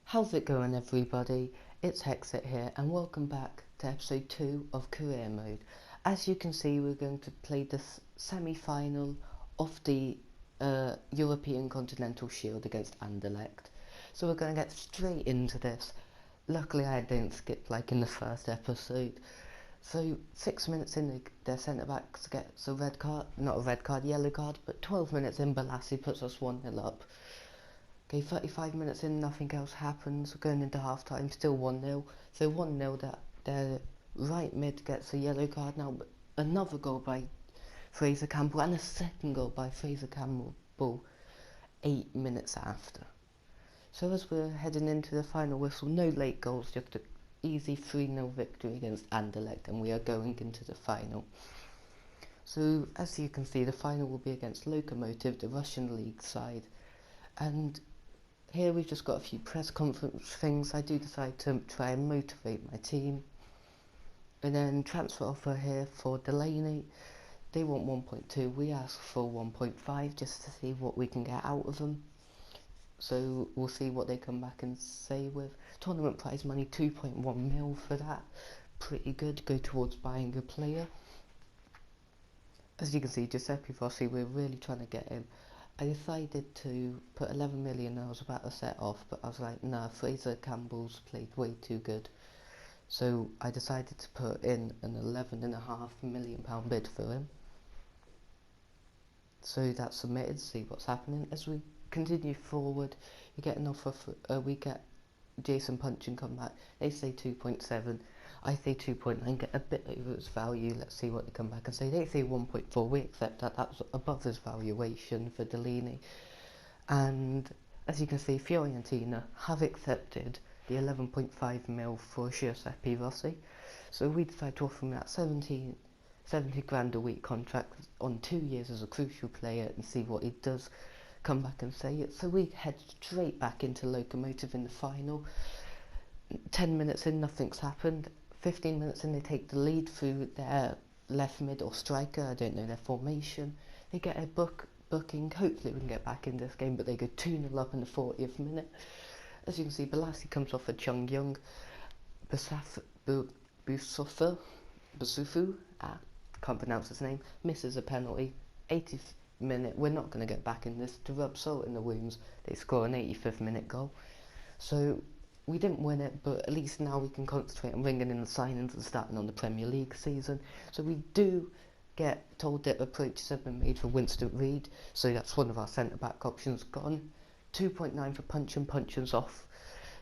How's it going, everybody? It's Hexit here and welcome back to episode 2 of Career Mode. As you can see, we're going to play the semi-final of the European Continental Shield against Anderlecht. So we're going to get straight into this. Luckily I didn't skip like in the first episode. So 6 minutes in, their centre-backs gets a red card, not a red card, yellow card, but 12 minutes in, Balassi puts us 1-0 up. Okay, 35 minutes in, nothing else happens. We're going into half time, still 1-0. So 1-0, that their right mid gets a yellow card now, but another goal by Fraser Campbell and a second goal by Fraser Campbell 8 minutes after. So as we're heading into the final whistle, no late goals, just an easy 3-0 victory against Anderlecht, and we are going into the final. So as you can see, the final will be against Lokomotiv, the Russian league side. And here we've just got a few press conference things. I do decide to try and motivate my team. And then transfer offer here for Delaney. They want 1.2, we ask for 1.5 just to see what we can get out of them. So we'll see what they come back and say with. Tournament prize money, 2.1 mil for that. Pretty good, go towards buying a player. As you can see, Giuseppe Rossi, we're really trying to get him. I decided to put 11 million, I was about to set off, but I was like, nah, Fraser Campbell's played way too good. So I decided to put in an £11.5 million bid for him. So that's submitted, see what's happening. As we continue forward, you get an offer for, we get Jason Punchin come back. They say 2.7, I say 2.9, get a bit over its value. Let's see what they come back and say. They say 1.4, we accept that, that's above his valuation for Delaney. And as you can see, Fiorentina have accepted the 11.5 mil for Giuseppe Rossi. So we decide to offer him that 70 grand a week contract on 2 years as a crucial player and see what he does come back and say it. So we head straight back into Lokomotiv in the final. 10 minutes in, nothing's happened. 15 minutes in, they take the lead through their left mid or striker, I don't know their formation. They get a booking, hopefully we can get back in this game, but they go 2-0 up in the 40th minute. As you can see, Balassi comes off a Chung Young. Busufu, can't pronounce his name, misses a penalty. 80th minute, we're not going to get back in this. To rub salt in the wounds, they score an 85th minute goal. So we didn't win it, but at least now we can concentrate on ringing in the signings and starting on the Premier League season. So we do get told that approaches have been made for Winston Reid, so that's one of our centre-back options gone. 2.9 for Punchin's off,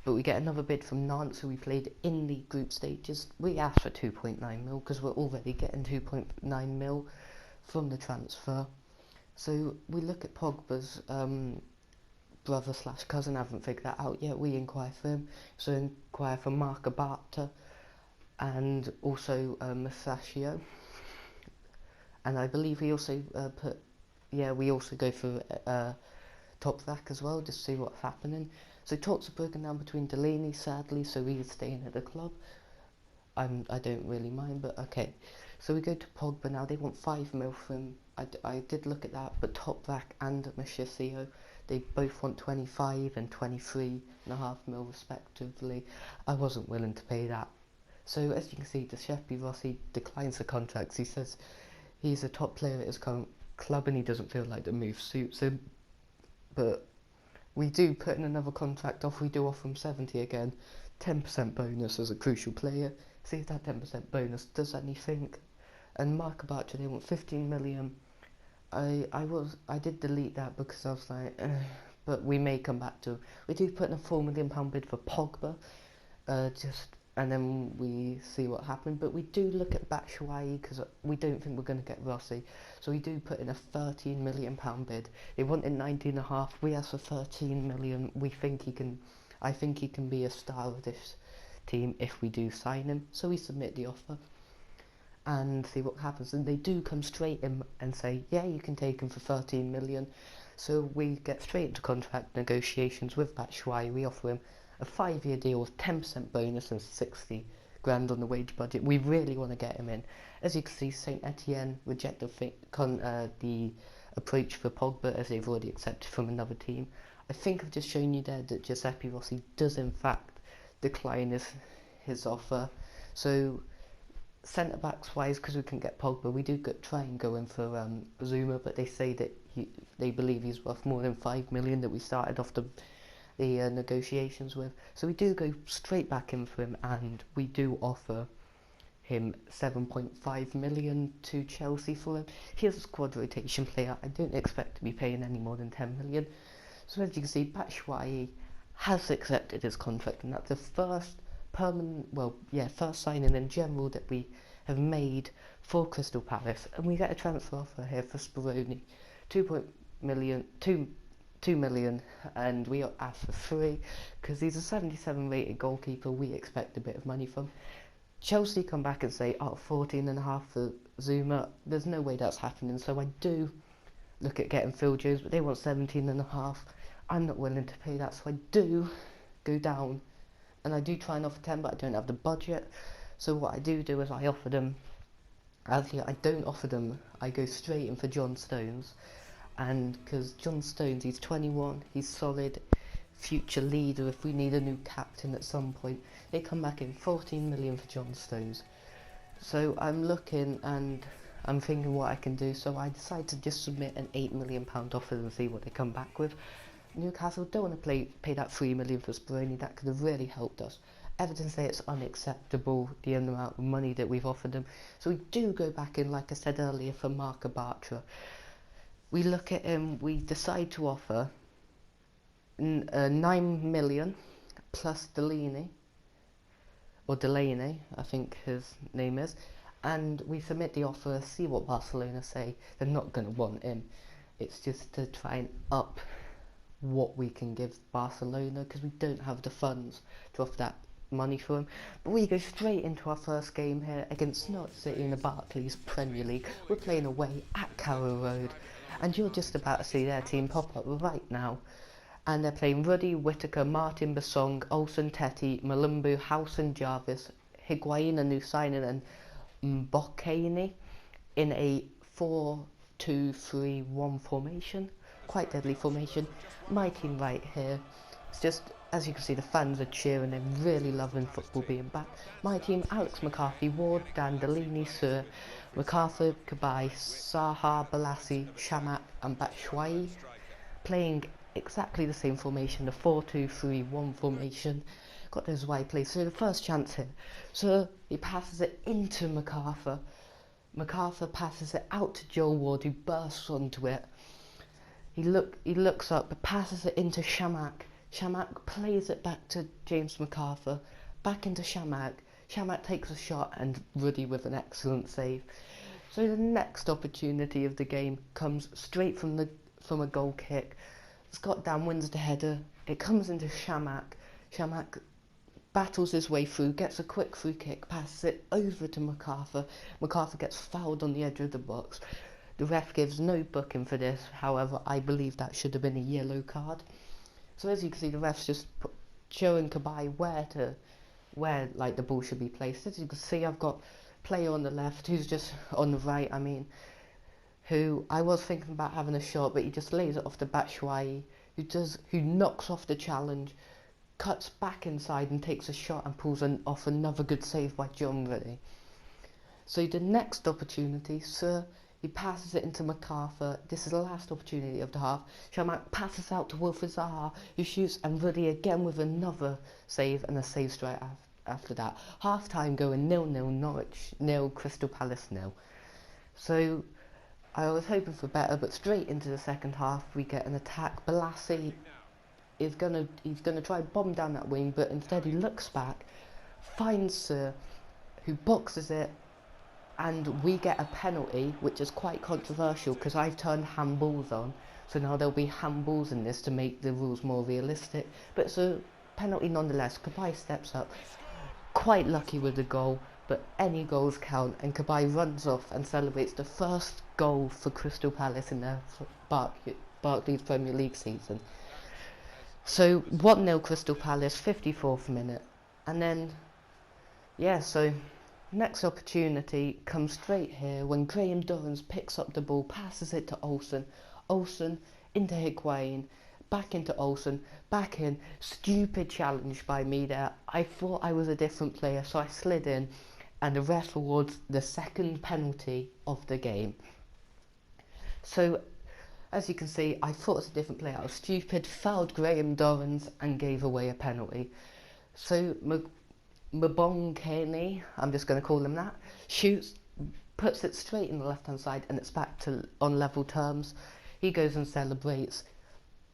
but we get another bid from Nantes, who we played in the group stages. We asked for 2.9 mil because we're already getting 2.9 mil from the transfer. So we look at Pogba's brother/cousin, haven't figured that out yet. We inquire for him, so inquire for Mark Abata and also Masaccio. And I believe we also we also go for Toprak as well, just to see what's happening. So talks are broken down between Delaney, sadly, so he's staying at the club. I don't really mind, but okay. So we go to Pogba now. They want 5 mil for him. I did look at that, but Toprak and Masaccio, they both want 25 and 23.5 mil respectively. I wasn't willing to pay that. So as you can see, Giuseppe Rossi declines the contracts. He says he's a top player at his current club and he doesn't feel like the move suits him. But we do put in another contract off. We do offer him 70 again, 10% bonus as a crucial player. See if that 10% bonus does anything. And Mark Abacha, they want 15 million. I did delete that because I was like, but we may come back to it. We do put in a £4 million bid for Pogba, and then we see what happened. But we do look at Batshuayi because we don't think we're going to get Rossi. So we do put in a £13 million bid. They wanted 19.5. We asked for 13 million. I think he can be a star of this team if we do sign him. So we submit the offer and see what happens. And they do come straight in and say, yeah, you can take him for 13 million. So we get straight into contract negotiations with Batshuayi. We offer him a 5-year deal with 10% bonus and 60 grand on the wage budget. We really want to get him in. As you can see, Saint Etienne rejected the approach for Pogba as they've already accepted from another team. I think I've just shown you there that Giuseppe Rossi does in fact decline his offer. So centre backs wise, because we can get Pogba, we do try and go in for Zuma, but they say that they believe he's worth more than 5 million that we started off the negotiations with. So we do go straight back in for him, and we do offer him 7.5 million to Chelsea for him. He's a squad rotation player. I don't expect to be paying any more than 10 million. So as you can see, Batshuayi has accepted his contract, and that's the first first signing in general that we have made for Crystal Palace. And we get a transfer offer here for Speroni, 2 million, and we are asked for 3 because he's a 77 rated goalkeeper. We expect a bit of money from. Chelsea come back and say, 14.5 for Zuma. There's no way that's happening, so I do look at getting Phil Jones, but they want 17.5. I'm not willing to pay that, so I do go down, and I do try and offer 10, but I don't have the budget. So what I do is I offer them, actually I don't offer them, I go straight in for John Stones, and because John Stones, he's 21, he's solid, future leader if we need a new captain at some point. They come back in 14 million for John Stones. So I'm looking and I'm thinking what I can do, so I decide to just submit an £8 million offer and see what they come back with. Newcastle don't want to pay that 3 million for Speroni. That could have really helped us. Everton say it's unacceptable, the amount of money that we've offered them. So we do go back in, like I said earlier, for Mark Bartra. We look at him, we decide to offer 9 million plus Delaney, I think his name is, and we submit the offer, see what Barcelona say. They're not going to want him. It's just to try and up what we can give Barcelona, because we don't have the funds to offer that money for him. But we go straight into our first game here against Norwich City in the Barclays Premier League. We're playing away at Carrow Road, and you're just about to see their team pop up right now. And they're playing Ruddy, Whittaker, Martin, Basong, Olsen, Tetty, Malumbu, Howson, Jarvis, Higuain, a new signing, and Mbokani in a 4-2-3-1 formation. Quite deadly formation. My team right here. It's just, as you can see, the fans are cheering. They're really loving football being back. My team: Alex McCarthy, Ward, Dan, Delaney, Sir, MacArthur, Kabai, Saha, Balassi, Shamak and Batshuayi. Playing exactly the same formation, the 4-2-3-1 formation. Got those wide plays. So the first chance here. So he passes it into MacArthur. MacArthur passes it out to Joel Ward, who bursts onto it. He looks up, passes it into Shamak. Shamak plays it back to James MacArthur. Back into Shamak. Shamak takes a shot, and Ruddy with an excellent save. So the next opportunity of the game comes straight from a goal kick. Scott Dan wins the header. It comes into Shamak. Shamak battles his way through, gets a quick free kick, passes it over to MacArthur. MacArthur gets fouled on the edge of the box. The ref gives no booking for this. However, I believe that should have been a yellow card. So as you can see, the ref's just showing Kabai where the ball should be placed. As you can see, I've got player on the left, who's just on the right, who I was thinking about having a shot, but he just lays it off to Batshuayi, who knocks off the challenge, cuts back inside and takes a shot and pulls off another good save by John Ruddy. So the next opportunity, Sir, he passes it into MacArthur. This is the last opportunity of the half. Shamak passes out to Wilfried Zaha, who shoots, and Ruddy again with another save and a save straight after that. Half time going 0-0, Norwich 0, Crystal Palace 0. So I was hoping for better, but straight into the second half we get an attack. Balassi he's gonna try and bomb down that wing, but instead he looks back, finds Sir, who boxes it, and we get a penalty, which is quite controversial because I've turned handballs on, so now there'll be handballs in this to make the rules more realistic. But it's a penalty nonetheless. Kabai steps up, quite lucky with the goal, but any goals count, and Kabai runs off and celebrates the first goal for Crystal Palace in their Barclays Premier League season. So 1-0 Crystal Palace, 54th minute, and then so next opportunity comes straight here when Graham Dorrans picks up the ball, passes it to Olsen. Olsen into Higuain, back into Olsen, back in, stupid challenge by me there. I thought I was a different player, so I slid in, and the ref awards the second penalty of the game. So, as you can see, I thought it was a different player. I was stupid, fouled Graham Dorrans and gave away a penalty. So, Mabong Kenny, I'm just going to call him that, shoots, puts it straight in the left-hand side, and it's back to on level terms. He goes and celebrates.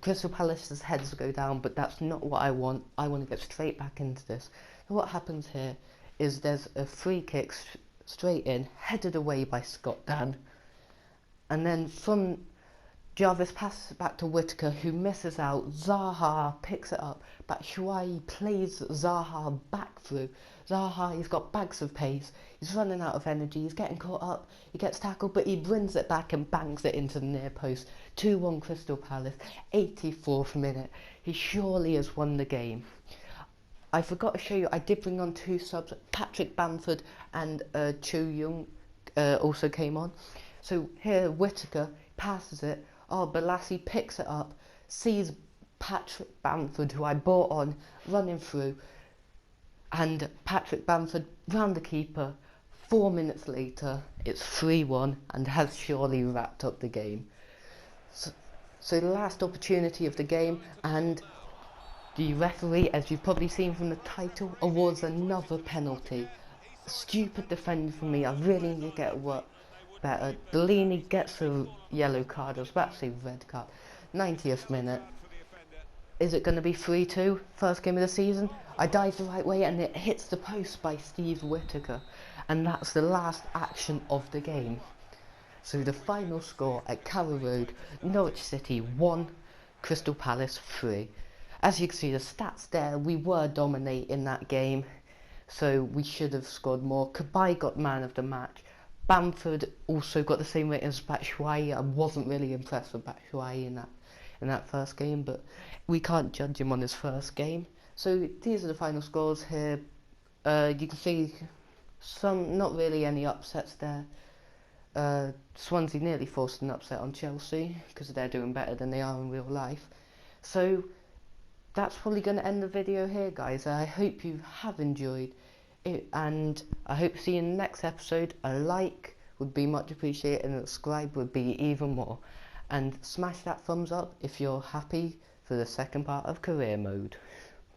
Crystal Palace's heads go down, but that's not what I want. I want to get straight back into this. So what happens here is there's a free kick straight in, headed away by Scott Dan. And then from Jarvis passes it back to Whittaker, who misses out. Zaha picks it up. Batshuayi plays Zaha back through. Zaha, he's got bags of pace. He's running out of energy. He's getting caught up. He gets tackled, but he brings it back and bangs it into the near post. 2-1 Crystal Palace, 84th minute. He surely has won the game. I forgot to show you, I did bring on 2 subs. Patrick Bamford and Chu Young also came on. So here, Whittaker passes it. Oh, Balassi picks it up, sees Patrick Bamford, who I bought on, running through, and Patrick Bamford round the keeper. 4 minutes later, it's 3-1 and has surely wrapped up the game. So the last opportunity of the game, and the referee, as you've probably seen from the title, awards another penalty. Stupid defending from me. I really need to get work better. Delaney gets a yellow card. I was about to say red card. 90th minute. Is it going to be 3-2? First game of the season? I dive the right way and it hits the post by Steve Whittaker. And that's the last action of the game. So the final score at Carrow Road, Norwich City 1, Crystal Palace 3. As you can see the stats there, we were dominating that game. So we should have scored more. Cabaye got man of the match. Bamford also got the same rating as Batshuayi. I wasn't really impressed with Batshuayi in that first game, but we can't judge him on his first game. So these are the final scores here. You can see not really any upsets there. Swansea nearly forced an upset on Chelsea because they're doing better than they are in real life. So that's probably going to end the video here, guys. I hope you have enjoyed it, and I hope to see you in the next episode. A like would be much appreciated, and a subscribe would be even more. And smash that thumbs up if you're happy for the second part of career mode.